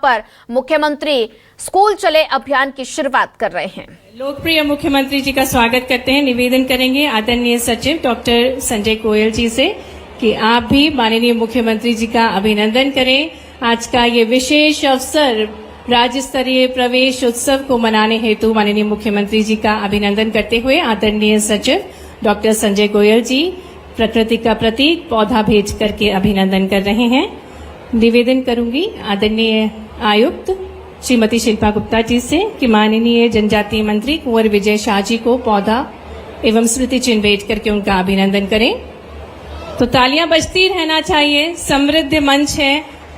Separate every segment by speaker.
Speaker 1: पर मुख्यमंत्री स्कूल चले अभियान की शुरुआत कर रहे हैं।
Speaker 2: लोकप्रिय मुख्यमंत्री जी का स्वागत करते हैं। निवेदन करेंगे आदरणीय सचिव डॉक्टर संजय गोयल जी से कि आप भी माननीय मुख्यमंत्री जी का अभिनंदन करें। आज का ये विशेष अवसर राज्य स्तरीय प्रवेश उत्सव को मनाने हेतु माननीय मुख्यमंत्री जी का अभिनंदन करते हुए आदरणीय सचिव डॉक्टर संजय गोयल जी प्रकृति का प्रतीक पौधा भेज करके अभिनंदन कर रहे हैं। निवेदन करूंगी आदरणीय आयुक्त श्रीमती शिल्पा गुप्ता जी से कि माननीय जनजातीय मंत्री कुंवर विजय शाह जी को पौधा एवं स्मृति चिन्ह भेज करके उनका अभिनंदन करें। तो तालियां बजती रहना चाहिए। समृद्ध मंच है।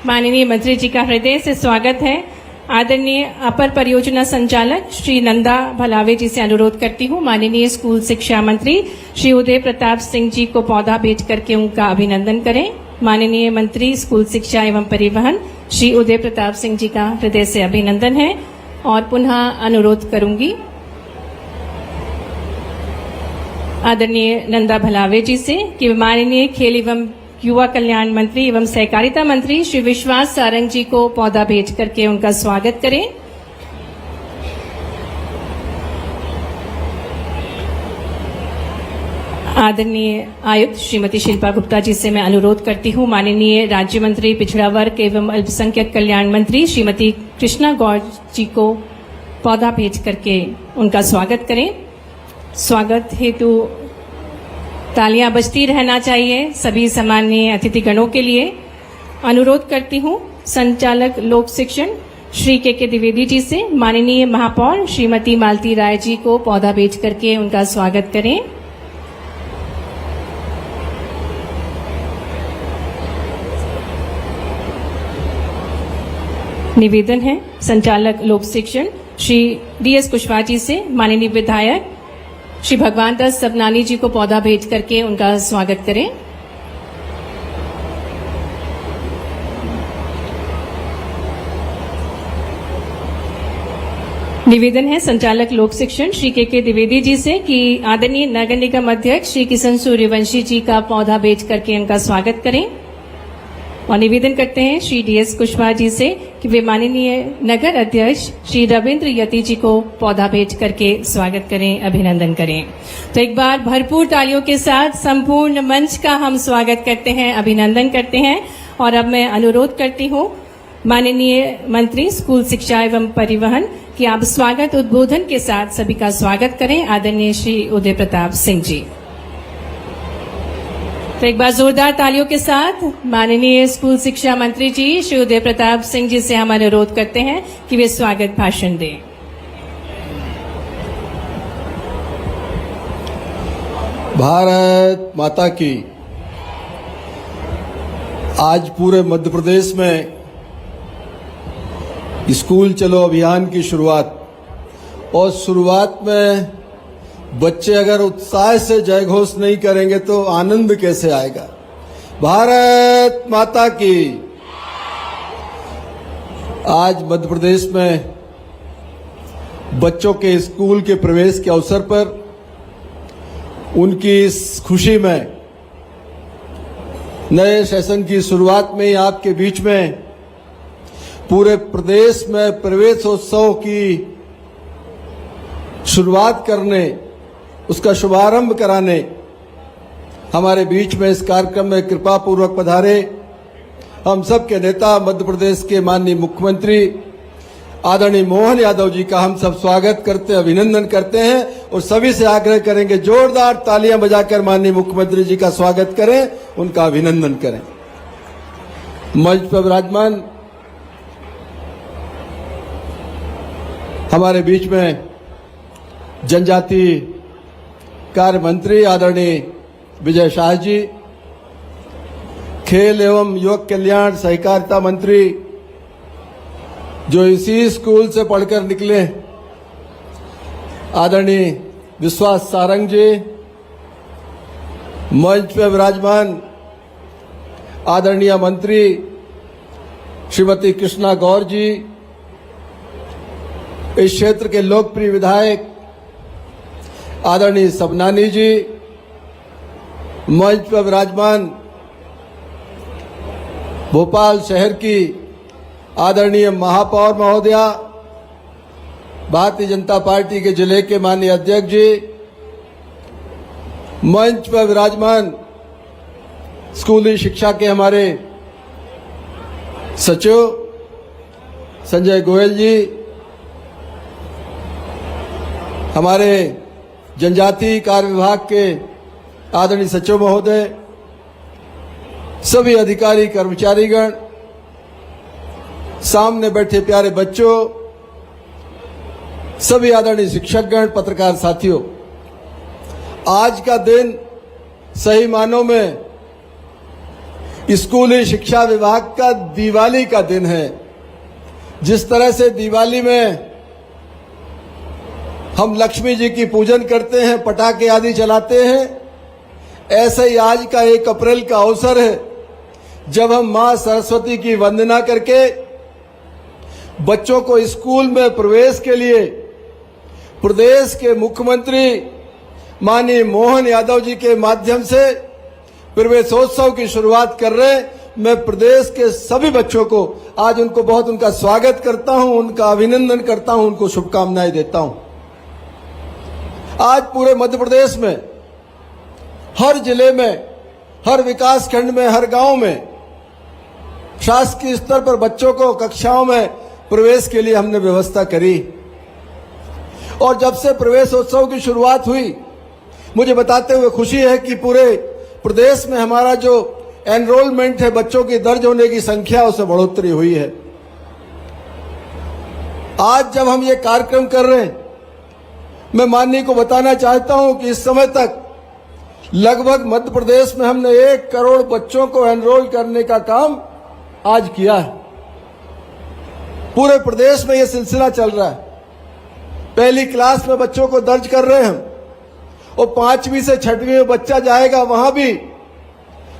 Speaker 2: माननीय मंत्री जी का हृदय से स्वागत है। आदरणीय अपर परियोजना संचालक श्री नंदा भलावे जी से अनुरोध करती हूँ माननीय स्कूल शिक्षा मंत्री श्री उदय प्रताप सिंह जी को पौधा भेज करके उनका अभिनंदन करें। माननीय मंत्री स्कूल शिक्षा एवं परिवहन श्री उदय प्रताप सिंह जी का हृदय से अभिनंदन है। और पुनः अनुरोध करूंगी आदरणीय नंदा भलावे जी से कि माननीय खेल एवं युवा कल्याण मंत्री एवं सहकारिता मंत्री श्री विश्वास सारंग जी को पौधा भेज करके उनका स्वागत करें। आदरणीय आयुक्त श्रीमती शिल्पा गुप्ता जी से मैं अनुरोध करती हूँ माननीय राज्य मंत्री पिछड़ा वर्ग एवं अल्पसंख्यक कल्याण मंत्री श्रीमती कृष्णा गौर जी को पौधा भेज करके उनका स्वागत करें। स्वागत हेतु तालियां बजती रहना चाहिए। सभी सम्माननीय अतिथिगणों के लिए अनुरोध करती हूँ संचालक लोक शिक्षण श्री के द्विवेदी जी से माननीय महापौर श्रीमती मालती राय जी को पौधा भेज करके उनका स्वागत करें। निवेदन है संचालक लोक शिक्षण श्री डी.एस. कुशवाहा जी से माननीय विधायक श्री भगवान दास सबनानी जी को पौधा भेज करके उनका स्वागत करें। निवेदन है संचालक लोक शिक्षण श्री के द्विवेदी जी से कि आदरणीय नगर निगम अध्यक्ष श्री किशन सूर्यवंशी जी का पौधा भेज करके उनका स्वागत करें। और निवेदन करते हैं श्री डी.एस. कुशवाहा जी से कि वे माननीय नगर अध्यक्ष श्री रविंद्र यति जी को पौधा भेज करके स्वागत करें, अभिनंदन करें। तो एक बार भरपूर तालियों के साथ संपूर्ण मंच का हम स्वागत करते हैं, अभिनंदन करते हैं। और अब मैं अनुरोध करती हूँ माननीय मंत्री स्कूल शिक्षा एवं परिवहन कि आप स्वागत उद्बोधन के साथ सभी का स्वागत करें। आदरणीय श्री उदय प्रताप सिंह जी। तो एक बार जोरदार तालियों के साथ माननीय स्कूल शिक्षा मंत्री जी श्री उदय प्रताप सिंह जी से हम अनुरोध करते हैं कि वे स्वागत भाषण दें।
Speaker 3: भारत माता की। आज पूरे मध्य प्रदेश में स्कूल चलो अभियान की शुरुआत, और शुरुआत में बच्चे अगर उत्साह से जय घोष नहीं करेंगे तो आनंद कैसे आएगा। भारत माता की। आज मध्य प्रदेश में बच्चों के स्कूल के प्रवेश के अवसर पर उनकी इस खुशी में नए सेशन की शुरुआत में ही आपके बीच में पूरे प्रदेश में प्रवेशोत्सव की शुरुआत करने, उसका शुभारंभ कराने हमारे बीच में इस कार्यक्रम में कृपा पूर्वक पधारे हम सब के नेता मध्य प्रदेश के माननीय मुख्यमंत्री आदरणीय मोहन यादव जी का हम सब स्वागत करते, अभिनंदन करते हैं। और सभी से आग्रह करेंगे जोरदार तालियां बजाकर माननीय मुख्यमंत्री जी का स्वागत करें, उनका अभिनंदन करें। मंच पर विराजमान हमारे बीच में जनजातीय कार्य मंत्री आदरणीय विजय शाह जी, खेल एवं युवक कल्याण सहकारिता मंत्री जो इसी स्कूल से पढ़कर निकले आदरणीय विश्वास सारंग जी, मंच पर विराजमान आदरणीय मंत्री श्रीमती कृष्णा गौर जी, इस क्षेत्र के लोकप्रिय विधायक आदरणीय सबनानी जी, मंच पर विराजमान भोपाल शहर की आदरणीय महापौर महोदया, भारतीय जनता पार्टी के जिले के माननीय अध्यक्ष जी, मंच पर विराजमान स्कूली शिक्षा के हमारे सचिव संजय गोयल जी, हमारे जनजातीय कार्य विभाग के आदरणीय सचिव महोदय, सभी अधिकारी कर्मचारीगण, सामने बैठे प्यारे बच्चों, सभी आदरणीय शिक्षकगण, पत्रकार साथियों, आज का दिन सही मानों में स्कूली शिक्षा विभाग का दिवाली का दिन है। जिस तरह से दिवाली में हम लक्ष्मी जी की पूजन करते हैं, पटाखे आदि चलाते हैं, ऐसे ही आज का 1 अप्रैल का अवसर है जब हम मां सरस्वती की वंदना करके बच्चों को स्कूल में प्रवेश के लिए प्रदेश के मुख्यमंत्री माननीय मोहन यादव जी के माध्यम से प्रवेशोत्सव की शुरुआत कर रहे हैं। मैं प्रदेश के सभी बच्चों को आज उनका स्वागत करता हूं, उनका अभिनंदन करता हूं, उनको शुभकामनाएं देता हूं। आज पूरे मध्य प्रदेश में हर जिले में, हर विकास खंड में, हर गांव में शासकीय स्तर पर बच्चों को कक्षाओं में प्रवेश के लिए हमने व्यवस्था करी। और जब से प्रवेशोत्सव की शुरुआत हुई, मुझे बताते हुए खुशी है कि पूरे प्रदेश में हमारा जो एनरोलमेंट है, बच्चों की दर्ज होने की संख्या, उसमें बढ़ोतरी हुई है। आज जब हम ये कार्यक्रम कर रहे हैं, मैं माननीय को बताना चाहता हूं कि इस समय तक लगभग मध्य प्रदेश में हमने 1 करोड़ बच्चों को एनरोल करने का काम आज किया है। पूरे प्रदेश में यह सिलसिला चल रहा है। पहली क्लास में बच्चों को दर्ज कर रहे हैं हम, और 5वीं से 6वीं में बच्चा जाएगा, वहां भी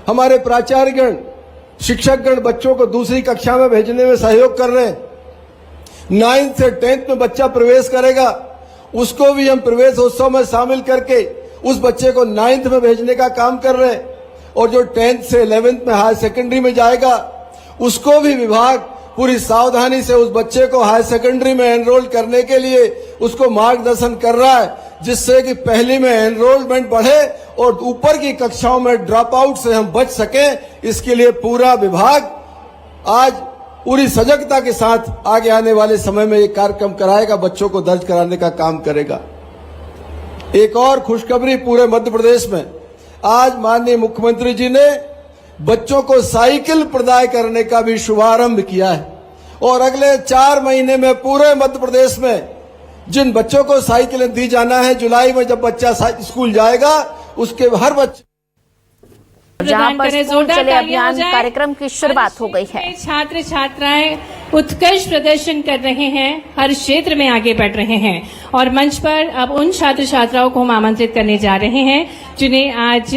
Speaker 3: हमारे प्राचार्यगण, शिक्षकगण बच्चों को दूसरी कक्षा में भेजने में सहयोग कर रहे हैं। 9th से 10th में बच्चा प्रवेश करेगा, उसको भी हम प्रवेशोत्सव में शामिल करके उस बच्चे को 9th में भेजने का काम कर रहे हैं। और जो 10th से 11th में हायर सेकेंडरी में जाएगा, उसको भी विभाग पूरी सावधानी से उस बच्चे को हायर सेकेंडरी में एनरोल करने के लिए उसको मार्गदर्शन कर रहा है, जिससे कि पहली में एनरोलमेंट बढ़े और ऊपर की कक्षाओं में ड्रॉप आउट से हम बच सकें। इसके लिए पूरा विभाग आज पूरी सजगता के साथ आगे आने वाले समय में ये कार्यक्रम कराएगा, बच्चों को दर्ज कराने का काम करेगा। एक और खुशखबरी पूरे मध्य प्रदेश में, आज माननीय मुख्यमंत्री जी ने बच्चों को साइकिल प्रदान करने का भी शुभारंभ किया है। और अगले 4 महीने में पूरे मध्य प्रदेश में जिन बच्चों को साइकिलें दी जाना है, जुलाई में जब बच्चा स्कूल जाएगा, उसके हर बच्चे
Speaker 1: जहां पर स्कूल चले अभियान कार्यक्रम की शुरुआत हो गई है।
Speaker 2: छात्र छात्राएं उत्कृष्ट प्रदर्शन कर रहे हैं, हर क्षेत्र में आगे बढ़ रहे हैं। और मंच पर अब उन छात्र छात्राओं को हम आमंत्रित करने जा रहे हैं जिन्हें आज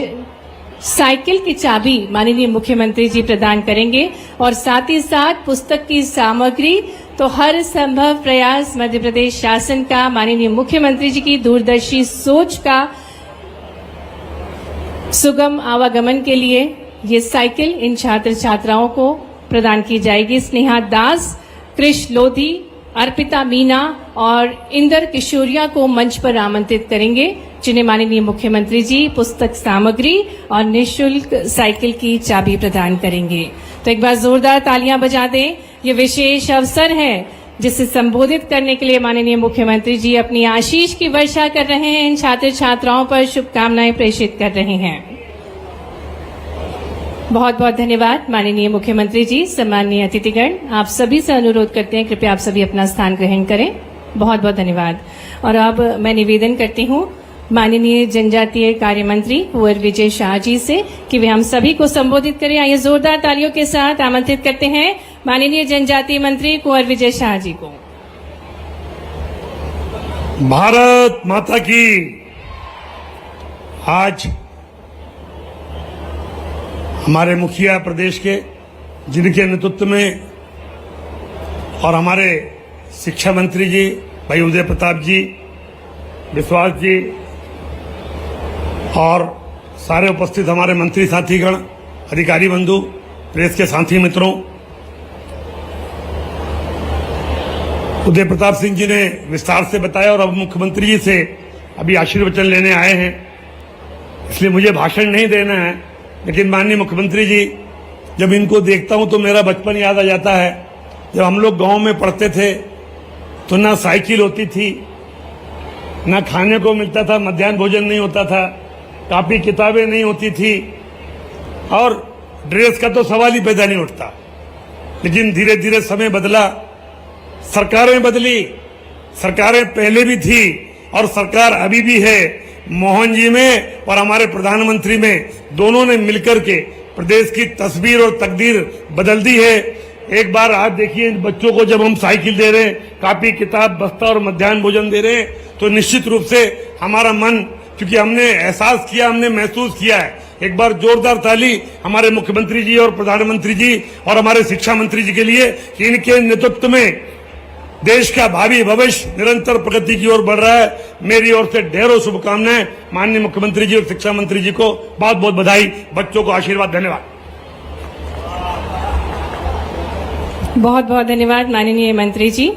Speaker 2: साइकिल की चाबी माननीय मुख्यमंत्री जी प्रदान करेंगे, और साथ ही साथ पुस्तक की सामग्री। तो हर संभव प्रयास मध्य प्रदेश शासन का, माननीय मुख्यमंत्री जी की दूरदर्शी सोच का सुगम आवागमन के लिए ये साइकिल इन छात्र छात्राओं को प्रदान की जाएगी। स्नेहा दास, कृष लोधी, अर्पिता मीना और इंदर किशोरिया को मंच पर आमंत्रित करेंगे, जिन्हें माननीय मुख्यमंत्री जी पुस्तक सामग्री और निःशुल्क साइकिल की चाबी प्रदान करेंगे। तो एक बार जोरदार तालियां बजा दें। ये विशेष अवसर है जिसे संबोधित करने के लिए माननीय मुख्यमंत्री जी अपनी आशीष की वर्षा कर रहे हैं, इन छात्र छात्राओं पर शुभकामनाएं प्रेषित कर रहे हैं। बहुत बहुत धन्यवाद माननीय मुख्यमंत्री जी। सम्माननीय अतिथिगण, आप सभी से अनुरोध करते हैं कृपया आप सभी अपना स्थान ग्रहण करें। बहुत बहुत धन्यवाद। और अब मैं निवेदन करती हूँ माननीय जनजातीय कार्य मंत्री कुंवर विजय शाह जी से कि वे हम सभी को संबोधित करें। आइए जोरदार तालियों के साथ आमंत्रित करते हैं माननीय जनजातीय मंत्री कुंवर विजय शाह जी को।
Speaker 4: भारत माता की। आज हमारे मुखिया प्रदेश के, जिनके नेतृत्व में, और हमारे शिक्षा मंत्री जी भाई उदय प्रताप जी, विश्वास जी और सारे उपस्थित हमारे मंत्री साथीगण, अधिकारी बंधु, प्रेस के साथी मित्रों, उदय प्रताप सिंह जी ने विस्तार से बताया और अब मुख्यमंत्री जी से अभी आशीर्वचन लेने आए हैं, इसलिए मुझे भाषण नहीं देना है। लेकिन माननीय मुख्यमंत्री जी, जब इनको देखता हूं तो मेरा बचपन याद आ जाता है। जब हम लोग गांव में पढ़ते थे तो ना साइकिल होती थी, ना खाने को मिलता था, मध्याह्न भोजन नहीं होता था, कापी किताबें नहीं होती थी और ड्रेस का तो सवाल ही पैदा नहीं उठता। लेकिन धीरे धीरे समय बदला, सरकारें बदली, सरकारें पहले भी थी और सरकार अभी भी है। मोहन जी में और हमारे प्रधानमंत्री में दोनों ने मिलकर के प्रदेश की तस्वीर और तकदीर बदल दी है। एक बार आज देखिए, बच्चों को जब हम साइकिल दे रहे हैं, कापी किताब बस्ता और मध्याह्न भोजन दे रहे हैं, तो निश्चित रूप से हमारा मन, क्योंकि हमने एहसास किया, हमने महसूस किया है। एक बार जोरदार ताली हमारे मुख्यमंत्री जी और प्रधानमंत्री जी और हमारे शिक्षा मंत्री जी के लिए कि इनके नेतृत्व में देश का भावी भविष्य निरंतर प्रगति की ओर बढ़ रहा है। मेरी ओर से ढेरों शुभकामनाएं। माननीय मुख्यमंत्री जी और शिक्षा मंत्री जी को बहुत बहुत बधाई, बच्चों को आशीर्वाद। धन्यवाद।
Speaker 2: बहुत बहुत धन्यवाद माननीय मंत्री जी।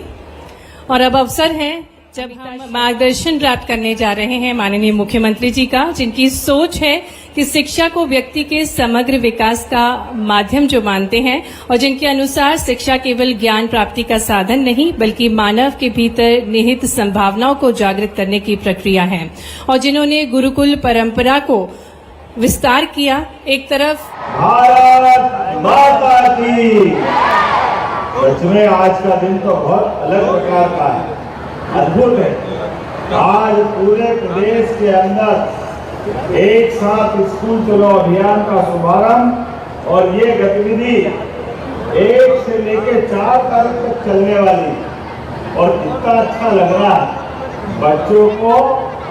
Speaker 2: और अब अवसर है जब हम मार्गदर्शन प्राप्त करने जा रहे हैं माननीय मुख्यमंत्री जी का, जिनकी सोच है कि शिक्षा को व्यक्ति के समग्र विकास का माध्यम जो मानते हैं और जिनके अनुसार शिक्षा केवल ज्ञान प्राप्ति का साधन नहीं बल्कि मानव के भीतर निहित संभावनाओं को जागृत करने की प्रक्रिया है, और जिन्होंने गुरुकुल परंपरा को विस्तार किया। एक तरफ
Speaker 5: भारत माता की। सच में आज का दिन तो बहुत अलग प्रकार का है, अद्भुत है। आज पूरे प्रदेश के अंदर एक साथ स्कूल चलो अभियान का शुभारंभ, और ये गतिविधि 1 से लेकर 4 तारीख तक चलने वाली। और कितना अच्छा लग रहा है, बच्चों को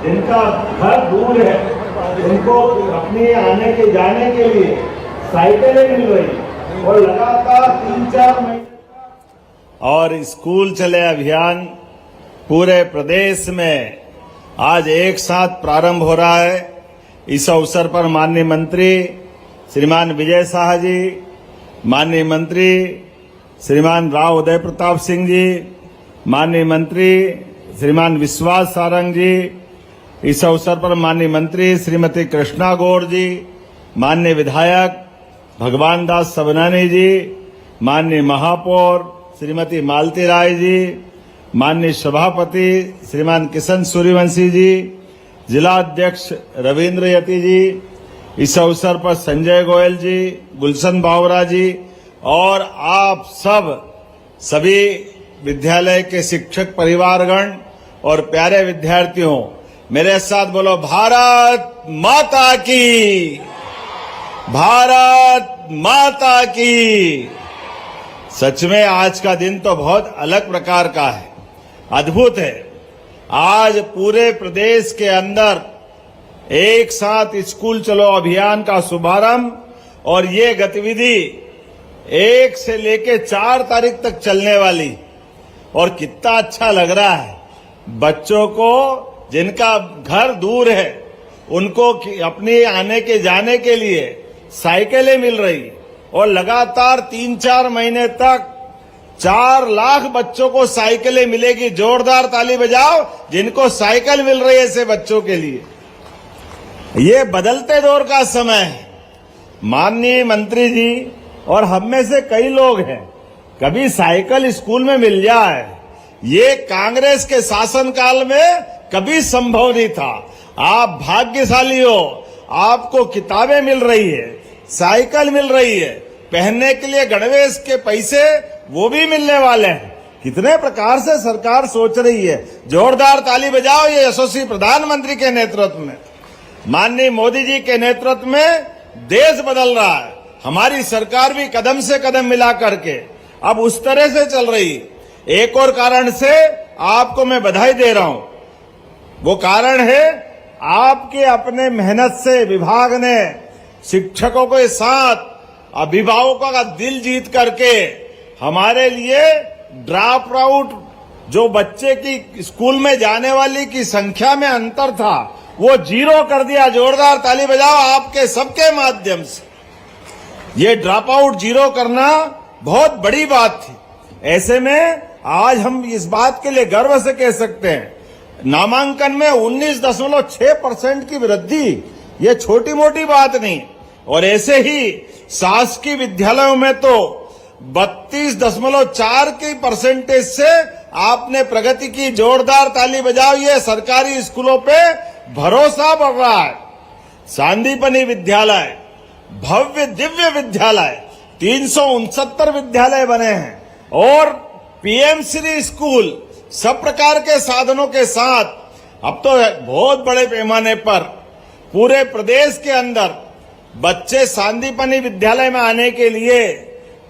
Speaker 5: जिनका घर दूर है उनको अपने आने के जाने के लिए साइकिलें मिल रही, और लगातार 3-4 महीने और स्कूल चले अभियान पूरे प्रदेश में आज एक साथ प्रारंभ हो रहा है। इस अवसर पर माननीय मंत्री श्रीमान विजय शाह जी, माननीय मंत्री श्रीमान राव उदय प्रताप सिंह जी, माननीय मंत्री श्रीमान विश्वास सारंग जी, इस अवसर पर माननीय मंत्री श्रीमती कृष्णा गौड़ जी, माननीय विधायक भगवान दास सबनानी जी, माननीय महापौर श्रीमती मालती राय जी, माननीय सभापति श्रीमान किशन सूर्यवंशी जी, जिला अध्यक्ष रविंद्र यति जी, इस अवसर पर संजय गोयल जी, गुलशन बावरा जी और आप सभी विद्यालय के शिक्षक परिवारगण और प्यारे विद्यार्थियों, मेरे साथ बोलो भारत माता की, भारत माता की। सच में आज का दिन तो बहुत अलग प्रकार का है, अद्भुत है। आज पूरे प्रदेश के अंदर एक साथ स्कूल चलो अभियान का शुभारंभ, और ये गतिविधि 1 से लेकर 4 तारीख तक चलने वाली। और कितना अच्छा लग रहा है, बच्चों को जिनका घर दूर है उनको अपने आने के जाने के लिए साइकिलें मिल रही, और लगातार 3-4 महीने तक 4 लाख बच्चों को साइकिलें मिलेगी। जोरदार ताली बजाओ जिनको साइकिल मिल रही है ऐसे बच्चों के लिए। ये बदलते दौर का समय है। माननीय मंत्री जी और हम में से कई लोग हैं, कभी साइकिल स्कूल में मिल जाए, ये कांग्रेस के शासनकाल में कभी संभव नहीं था। आप भाग्यशाली हो, आपको किताबें मिल रही है, साइकिल मिल रही है, पहनने के लिए गणवेश के पैसे वो भी मिलने वाले हैं। कितने प्रकार से सरकार सोच रही है। जोरदार ताली बजाओ ये यशस्वी प्रधानमंत्री के नेतृत्व में, माननीय मोदी जी के नेतृत्व में देश बदल रहा है। हमारी सरकार भी कदम से कदम मिला करके अब उस तरह से चल रही। एक और कारण से आपको मैं बधाई दे रहा हूं, वो कारण है आपके अपने मेहनत से विभाग ने शिक्षकों के साथ अभिभावकों का दिल जीत करके हमारे लिए ड्रॉप आउट, जो बच्चे की स्कूल में जाने वाली की संख्या में अंतर था, वो 0 कर दिया। जोरदार ताली बजाओ आपके सबके माध्यम से। ये ड्रॉप आउट 0 करना बहुत बड़ी बात थी। ऐसे में आज हम इस बात के लिए गर्व से कह सकते हैं, नामांकन में 19.6% की वृद्धि, ये छोटी मोटी बात नहीं। और ऐसे ही शासकीय विद्यालयों में तो 32.4 की परसेंटेज से आपने प्रगति की। जोरदार ताली बजाओ, ये सरकारी स्कूलों पे भरोसा बढ़ रहा है। सांदीपनि विद्यालय, भव्य दिव्य विद्यालय, 369 विद्यालय बने हैं और पीएमश्री स्कूल सब प्रकार के साधनों के साथ अब तो बहुत बड़े पैमाने पर पूरे प्रदेश के अंदर बच्चे सांदीपनि विद्यालय में आने के लिए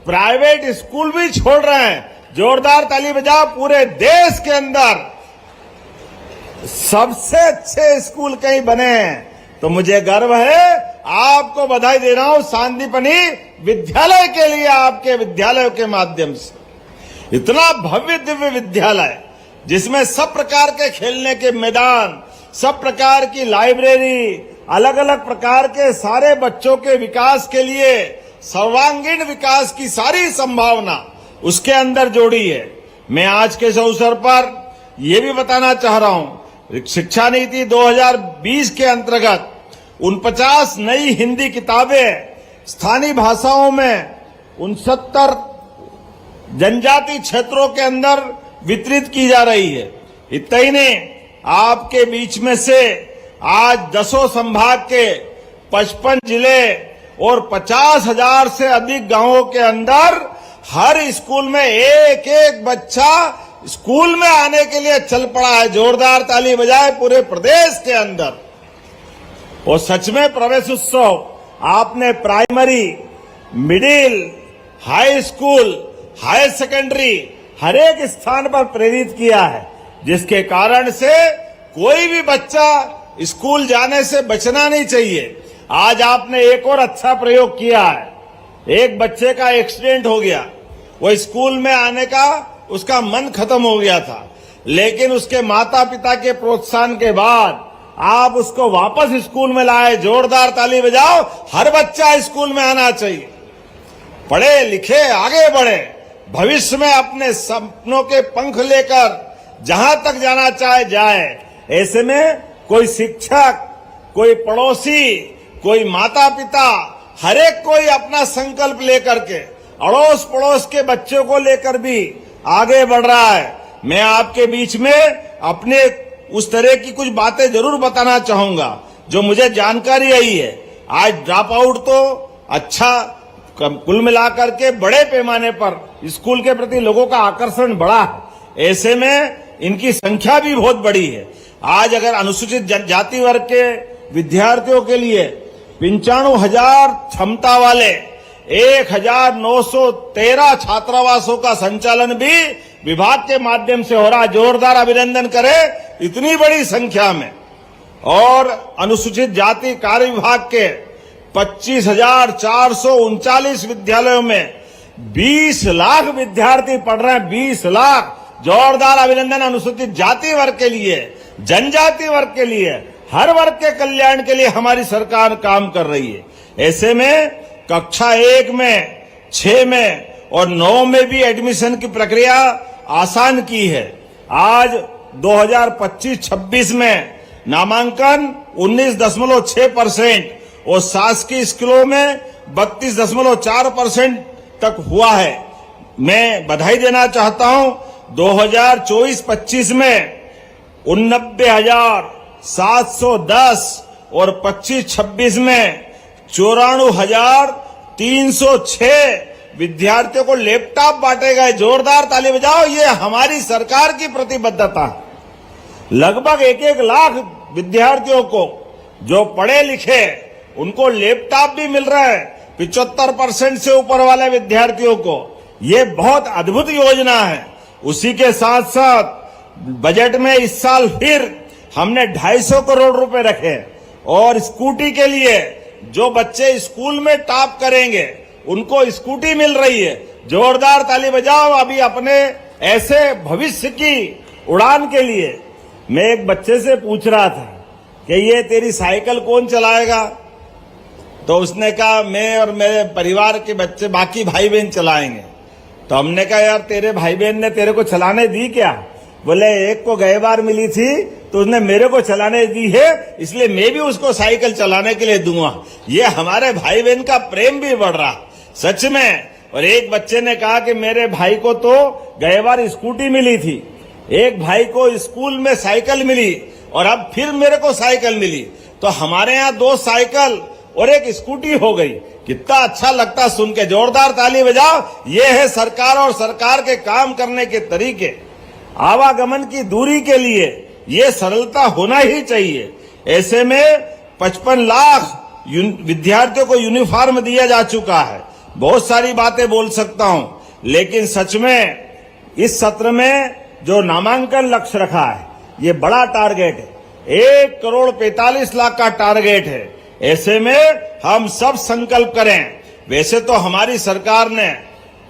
Speaker 5: प्राइवेट स्कूल भी छोड़ रहे हैं। जोरदार ताली बजाओ, पूरे देश के अंदर सबसे अच्छे स्कूल कहीं बने हैं। तो मुझे गर्व है, आपको बधाई दे रहा हूं सांदीपनि विद्यालय के लिए, आपके विद्यालयों के माध्यम से। इतना भव्य दिव्य विद्यालय जिसमें सब प्रकार के खेलने के मैदान, सब प्रकार की लाइब्रेरी, अलग अलग प्रकार के सारे बच्चों के विकास के लिए सर्वांगीण विकास की सारी संभावना उसके अंदर जोड़ी है। मैं आज के इस अवसर पर यह भी बताना चाह रहा हूं, शिक्षा नीति 2020 के अंतर्गत 49 नई हिंदी किताबें स्थानीय भाषाओं में 69 जनजाति क्षेत्रों के अंदर वितरित की जा रही है। इतना ही नहीं, आपके बीच में से आज 10 संभाग के 55 जिले और 50,000 से अधिक गांवों के अंदर हर स्कूल में एक एक बच्चा स्कूल में आने के लिए चल पड़ा है। जोरदार ताली बजाए पूरे प्रदेश के अंदर। और सच में प्रवेश उत्सव आपने primary, middle, high school, higher secondary हर एक स्थान पर प्रेरित किया है, जिसके कारण से कोई भी बच्चा स्कूल जाने से बचना नहीं चाहिए। आज आपने एक और अच्छा प्रयोग किया है। एक बच्चे का एक्सीडेंट हो गया, वो स्कूल में आने का उसका मन खत्म हो गया था, लेकिन उसके माता पिता के प्रोत्साहन के बाद आप उसको वापस स्कूल में लाए। जोरदार ताली बजाओ, हर बच्चा स्कूल में आना चाहिए। पढ़े लिखे आगे बढ़े, भविष्य में अपने सपनों के पंख लेकर जहां तक जाना चाहे जाए। ऐसे में कोई शिक्षक, कोई पड़ोसी, कोई माता पिता, हर एक कोई अपना संकल्प लेकर के अड़ोस पड़ोस के बच्चों को लेकर भी आगे बढ़ रहा है। मैं आपके बीच में अपने उस तरह की कुछ बातें जरूर बताना चाहूंगा जो मुझे जानकारी आई है। आज ड्रॉप आउट तो अच्छा, कुल मिलाकर के बड़े पैमाने पर स्कूल के प्रति लोगों का आकर्षण बढ़ा है। ऐसे में इनकी संख्या भी बहुत बड़ी है। आज अगर अनुसूचित जनजाति वर्ग के विद्यार्थियों के लिए 95,000 क्षमता वाले 1,913 छात्रावासों का संचालन भी विभाग के माध्यम से हो रहा है। जोरदार अभिनंदन करें इतनी बड़ी संख्या में। और अनुसूचित जाति कार्य विभाग के 25,439 विद्यालयों में 20 लाख विद्यार्थी पढ़ रहे हैं। 20 लाख। जोरदार अभिनंदन अनुसूचित जाति वर्ग के लिए, जनजाति वर्ग के लिए, हर वर्ग के कल्याण के लिए हमारी सरकार काम कर रही है। ऐसे में कक्षा 1 में, 6 में और 9 में भी एडमिशन की प्रक्रिया आसान की है। आज 2025-26 में नामांकन 19.6% और शासकीय स्कूलों में 32.4% तक हुआ है। मैं बधाई देना चाहता हूं। 2024-25 में 89,710 और 25-26 में 94,306 विद्यार्थियों को लैपटॉप बांटे गए। जोरदार ताली बजाओ, ये हमारी सरकार की प्रतिबद्धता है। लगभग 1-1 लाख विद्यार्थियों को जो पढ़े लिखे उनको लैपटॉप भी मिल रहा है। 75% से ऊपर वाले विद्यार्थियों को ये बहुत अद्भुत योजना है। उसी के साथ साथ बजट में इस साल फिर हमने 250 करोड़ रुपए रखे और स्कूटी के लिए जो बच्चे स्कूल में टॉप करेंगे उनको स्कूटी मिल रही है। जोरदार ताली बजाओ। अभी अपने ऐसे भविष्य की उड़ान के लिए मैं एक बच्चे से पूछ रहा था कि ये तेरी साइकिल कौन चलाएगा, तो उसने कहा मैं और मेरे परिवार के बच्चे, बाकी भाई बहन चलाएंगे। तो हमने कहा यार तेरे भाई बहन ने तेरे को चलाने दी क्या? बोले एक को गए बार मिली थी तो उसने मेरे को चलाने दी है, इसलिए मैं भी उसको साइकिल चलाने के लिए दूंगा। ये हमारे भाई बहन का प्रेम भी बढ़ रहा सच में। और एक बच्चे ने कहा कि मेरे भाई को तो गए बार स्कूटी मिली थी, एक भाई को स्कूल में साइकिल मिली और अब फिर मेरे को साइकिल मिली, तो हमारे यहाँ 2 साइकिल और एक स्कूटी हो गई। कितना अच्छा लगता सुन के, जोरदार ताली बजाओ। ये है सरकार और सरकार के काम करने के तरीके। आवागमन की दूरी के लिए ये सरलता होना ही चाहिए। ऐसे में 55 लाख विद्यार्थियों को यूनिफॉर्म दिया जा चुका है। बहुत सारी बातें बोल सकता हूं, लेकिन सच में इस सत्र में जो नामांकन लक्ष्य रखा है ये बड़ा टारगेट है। 1,45,00,000 का टारगेट है। ऐसे में हम सब संकल्प करें। वैसे तो हमारी सरकार ने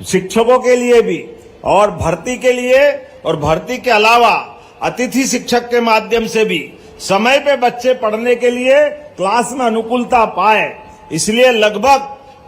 Speaker 5: शिक्षकों के लिए भी और भर्ती के लिए और भर्ती के अलावा अतिथि शिक्षक के माध्यम से भी समय पे बच्चे पढ़ने के लिए क्लास में अनुकूलता पाए, इसलिए लगभग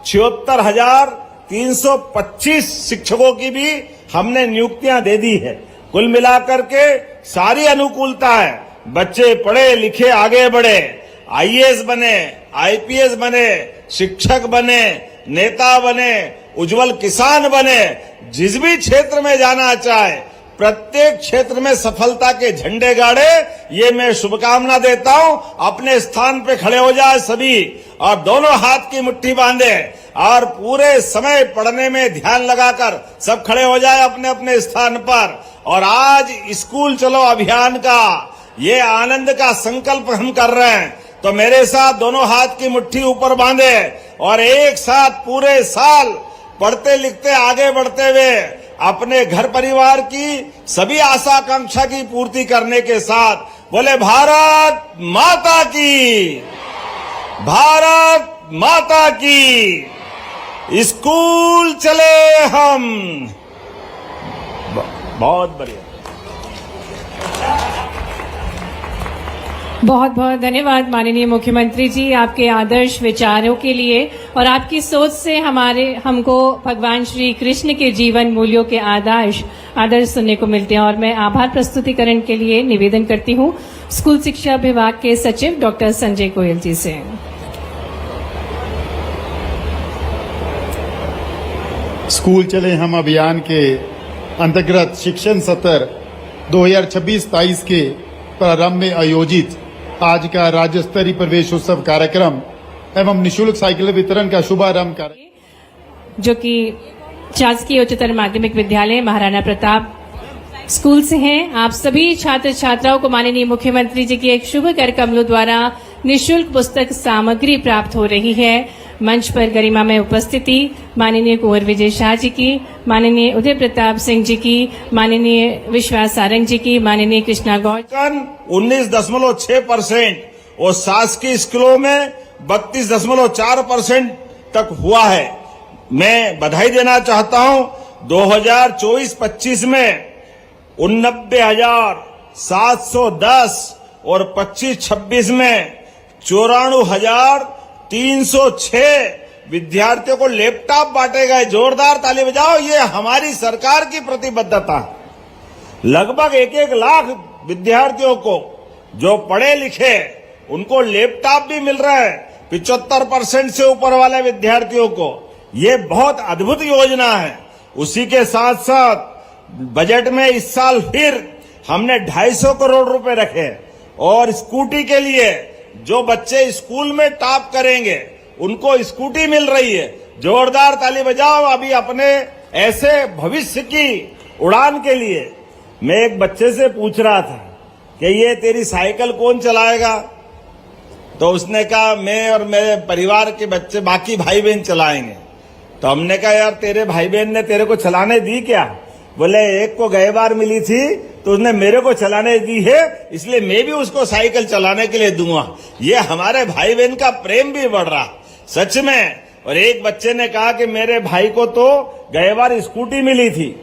Speaker 5: 76,325 शिक्षकों की भी हमने नियुक्तियां दे दी है। कुल मिलाकर के सारी अनुकूलता है। बच्चे पढ़े लिखे आगे बढ़े, आईएएस बने, आईपीएस बने, शिक्षक बने, नेता बने, उज्जवल किसान बने, जिस भी क्षेत्र में जाना चाहे प्रत्येक क्षेत्र में सफलता के झंडे गाड़े। ये मैं शुभकामना देता हूं। अपने स्थान पे खड़े हो जाए सभी और दोनों हाथ की मुट्ठी बांधे और पूरे समय पढ़ने में ध्यान लगाकर सब खड़े हो जाए अपने अपने स्थान पर। और आज स्कूल चलो अभियान का ये आनंद का संकल्प हम कर रहे हैं, तो मेरे साथ दोनों हाथ की मुट्ठी ऊपर बांधे और एक साथ पूरे साल पढ़ते लिखते आगे बढ़ते हुए अपने घर परिवार की सभी आशा आकांक्षा की पूर्ति करने के साथ बोले भारत माता की, भारत माता की। स्कूल चले हम। बहुत बढ़िया।
Speaker 2: बहुत बहुत धन्यवाद माननीय मुख्यमंत्री जी, आपके आदर्श विचारों के लिए और आपकी सोच से हमको भगवान श्री कृष्ण के जीवन मूल्यों के आदर्श सुनने को मिलते हैं। और मैं आभार प्रस्तुतिकरण के लिए निवेदन करती हूँ स्कूल शिक्षा विभाग के सचिव डॉक्टर संजय गोयल जी से।
Speaker 6: स्कूल चले हम अभियान के अंतर्गत शिक्षण सत्र 2026-23 के प्रारंभ में आयोजित आज का राज्य स्तरीय प्रवेश उत्सव कार्यक्रम एवं निशुल्क साइकिल वितरण का शुभारंभ कर
Speaker 2: जो कि शासकीय उच्चतर माध्यमिक विद्यालय महाराणा प्रताप स्कूल से हैं। आप सभी छात्र छात्राओं को माननीय मुख्यमंत्री जी की एक शुभ कर कमलों द्वारा निशुल्क पुस्तक सामग्री प्राप्त हो रही है। मंच पर गरिमा में उपस्थिति माननीय कुंवर विजय शाह जी की, माननीय उदय प्रताप सिंह जी की, माननीय विश्वास सारंग जी की, माननीय कृष्णा गौड़।
Speaker 5: 19.6% और शासकीय स्कूलों में 32.4% तक हुआ है। मैं बधाई देना चाहता हूं। 2024-25 में 89,710 और 25-26 में 94,306 विद्यार्थियों को लैपटॉप बांटे गए। जोरदार ताली बजाओ। ये हमारी सरकार की प्रतिबद्धता है। लगभग 1-1 लाख विद्यार्थियों को जो पढ़े लिखे उनको लैपटॉप भी मिल रहा है। 75% से ऊपर वाले विद्यार्थियों को ये बहुत अद्भुत योजना है। उसी के साथ साथ बजट में इस साल फिर हमने 250 करोड़ रुपए रखे और स्कूटी के लिए जो बच्चे स्कूल में टॉप करेंगे उनको स्कूटी मिल रही है। जोरदार ताली बजाओ। अभी अपने ऐसे भविष्य की उड़ान के लिए मैं एक बच्चे से पूछ रहा था कि ये तेरी साइकिल कौन चलाएगा, तो उसने कहा मैं और मेरे परिवार के बच्चे बाकी भाई बहन चलाएंगे। तो हमने कहा यार तेरे भाई बहन ने तेरे को चलाने दी क्या? बोले एक को गए बार मिली थी तो उसने मेरे को चलाने दी है, इसलिए मैं भी उसको साइकिल चलाने के लिए दूंगा। ये हमारे भाई बहन का प्रेम भी बढ़ रहा सच में। और एक बच्चे ने कहा कि मेरे भाई को तो गए बार स्कूटी मिली थी,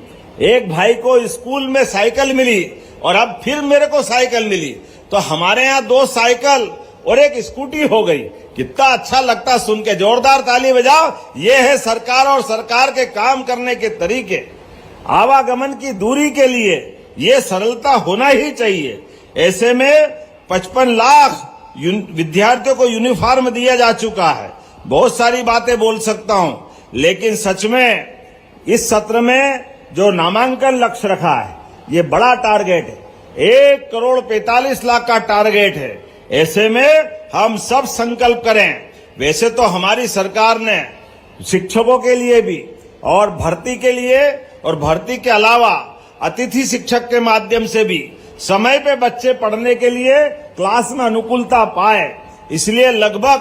Speaker 5: एक भाई को स्कूल में साइकिल मिली और अब फिर मेरे को साइकिल मिली, तो हमारे यहाँ 2 साइकिल और एक स्कूटी हो गई। कितना अच्छा लगता सुन के। जोरदार ताली बजाओ। ये है सरकार और सरकार के काम करने के तरीके। आवागमन की दूरी के लिए ये सरलता होना ही चाहिए। ऐसे में 55 लाख विद्यार्थियों को यूनिफॉर्म दिया जा चुका है। बहुत सारी बातें बोल सकता हूं, लेकिन सच में इस सत्र में जो नामांकन लक्ष्य रखा है ये बड़ा टारगेट है। 1,45,00,000 का टारगेट है। ऐसे में हम सब संकल्प करें। वैसे तो हमारी सरकार ने शिक्षकों के लिए भी और भर्ती के लिए और भर्ती के अलावा अतिथि शिक्षक के माध्यम से भी समय पे बच्चे पढ़ने के लिए क्लास में अनुकूलता पाए, इसलिए लगभग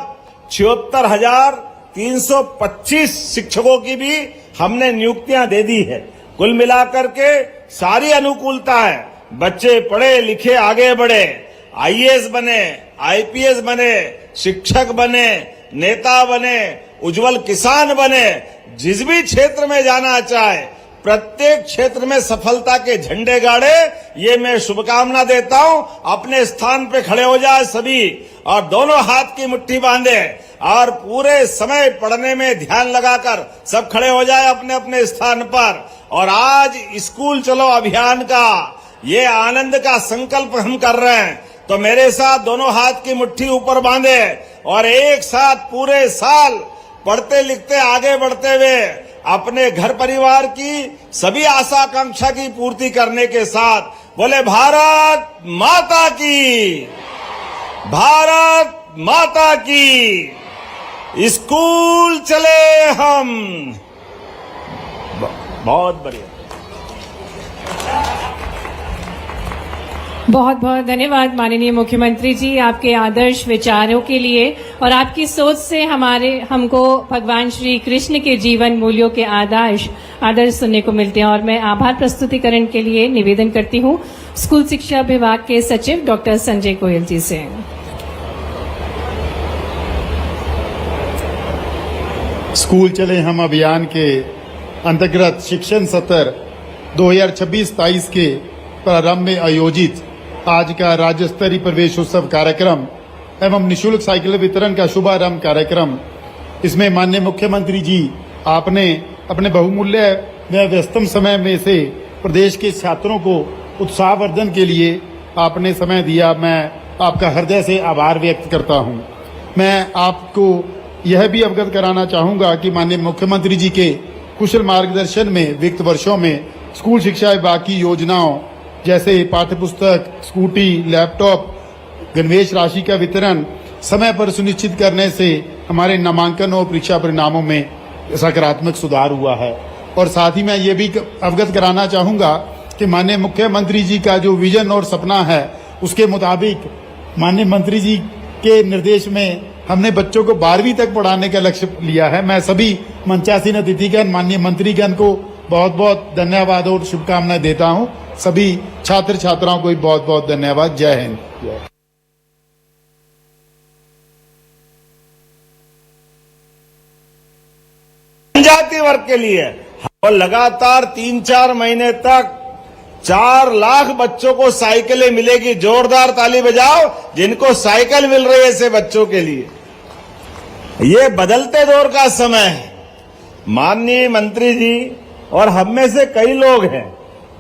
Speaker 5: 76,325 शिक्षकों की भी हमने नियुक्तियां दे दी है। कुल मिलाकर के सारी अनुकूलता है। बच्चे पढ़े लिखे आगे बढ़े, आईएएस बने, आईपीएस बने, शिक्षक बने, नेता बने, उज्जवल किसान बने, जिस भी क्षेत्र में जाना चाहे प्रत्येक क्षेत्र में सफलता के झंडे गाड़े, ये मैं शुभकामना देता हूं। अपने स्थान पे खड़े हो जाए सभी और दोनों हाथ की मुट्ठी बांधे और पूरे समय पढ़ने में ध्यान लगाकर सब खड़े हो जाए अपने अपने स्थान पर। और आज स्कूल चलो अभियान का ये आनंद का संकल्प हम कर रहे हैं, तो मेरे साथ दोनों हाथ की मुट्ठी ऊपर बांधे और एक साथ पूरे साल पढ़ते लिखते आगे बढ़ते हुए अपने घर परिवार की सभी आशा आकांक्षा की पूर्ति करने के साथ बोले भारत माता की, भारत माता की, स्कूल चले हम। बहुत बढ़िया।
Speaker 2: बहुत बहुत धन्यवाद माननीय मुख्यमंत्री जी, आपके आदर्श विचारों के लिए और आपकी सोच से हमको भगवान श्री कृष्ण के जीवन मूल्यों के आदर्श सुनने को मिलते हैं। और मैं आभार प्रस्तुतिकरण के लिए निवेदन करती हूँ स्कूल शिक्षा विभाग के सचिव डॉक्टर संजय गोयल जी से।
Speaker 6: स्कूल चले हम अभियान के अंतर्गत शिक्षण सत्र 2026-23 के प्रारंभ में आयोजित आज का राज्य स्तरीय प्रवेश उत्सव कार्यक्रम एवं निशुल्क साइकिल वितरण का शुभारंभ कार्यक्रम, इसमें माननीय मुख्यमंत्री जी आपने अपने बहुमूल्य व व्यस्तम समय में से प्रदेश के छात्रों को उत्साहवर्धन के लिए आपने समय दिया। मैं आपका हृदय से आभार व्यक्त करता हूं। मैं आपको यह भी अवगत कराना चाहूंगा कि माननीय मुख्यमंत्री जी के कुशल मार्गदर्शन में विगत वर्षों में स्कूल शिक्षा विभाग की योजनाओं जैसे पाठ्यपुस्तक, स्कूटी, लैपटॉप, गणवेश राशि का वितरण समय पर सुनिश्चित करने से हमारे नामांकन और परीक्षा परिणामों में सकारात्मक सुधार हुआ है। और साथ ही मैं ये भी अवगत कराना चाहूंगा कि माननीय मुख्यमंत्री जी का जो विजन और सपना है उसके मुताबिक माननीय मंत्री जी के निर्देश में हमने बच्चों को 12वीं तक पढ़ाने का लक्ष्य लिया है। मैं सभी मंचासीन अतिथिगण माननीय मंत्रीगण को बहुत बहुत धन्यवाद और शुभकामनाएं देता हूं। सभी छात्र छात्राओं को भी बहुत बहुत धन्यवाद। जय हिंद।
Speaker 5: जनजाति वर्ग के लिए और लगातार 3-4 महीने तक 4 लाख बच्चों को साइकिलें मिलेगी। जोरदार ताली बजाओ जिनको साइकिल मिल रही है ऐसे बच्चों के लिए। ये बदलते दौर का समय है। माननीय मंत्री जी और हम में से कई लोग हैं,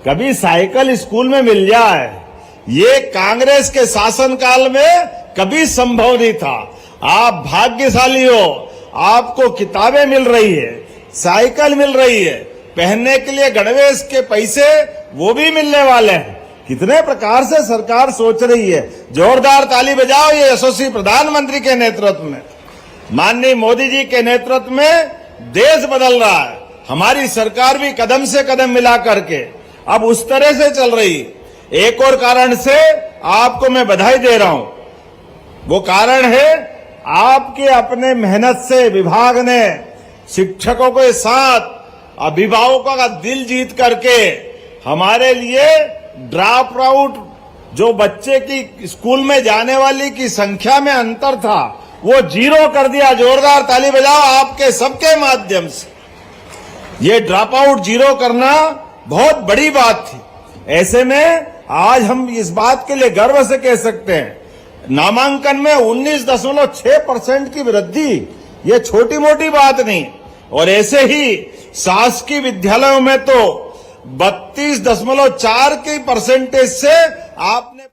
Speaker 5: कभी साइकिल स्कूल में मिल जाए ये कांग्रेस के शासनकाल में कभी संभव नहीं था। आप भाग्यशाली हो, आपको किताबें मिल रही है, साइकिल मिल रही है, पहनने के लिए गणवेश के पैसे वो भी मिलने वाले हैं। कितने प्रकार से सरकार सोच रही है। जोरदार ताली बजाओ ये यशस्वी प्रधानमंत्री के नेतृत्व में, माननीय मोदी जी के नेतृत्व में देश बदल रहा है। हमारी सरकार भी कदम से कदम मिला करके अब उस तरह से चल रही। एक और कारण से आपको मैं बधाई दे रहा हूं, वो कारण है आपके अपने मेहनत से विभाग ने शिक्षकों के साथ अभिभावकों का दिल जीत करके हमारे लिए ड्रॉप आउट जो बच्चे की स्कूल में जाने वाली की संख्या में अंतर था वो 0 कर दिया। जोरदार ताली बजाओ आपके सबके माध्यम से। ये ड्रॉप आउट 0 करना बहुत बड़ी बात थी। ऐसे में आज हम इस बात के लिए गर्व से कह सकते हैं नामांकन में 19.6% की वृद्धि, ये छोटी मोटी बात नहीं। और ऐसे ही शासकीय विद्यालयों में तो 32.4 की परसेंटेज से आपने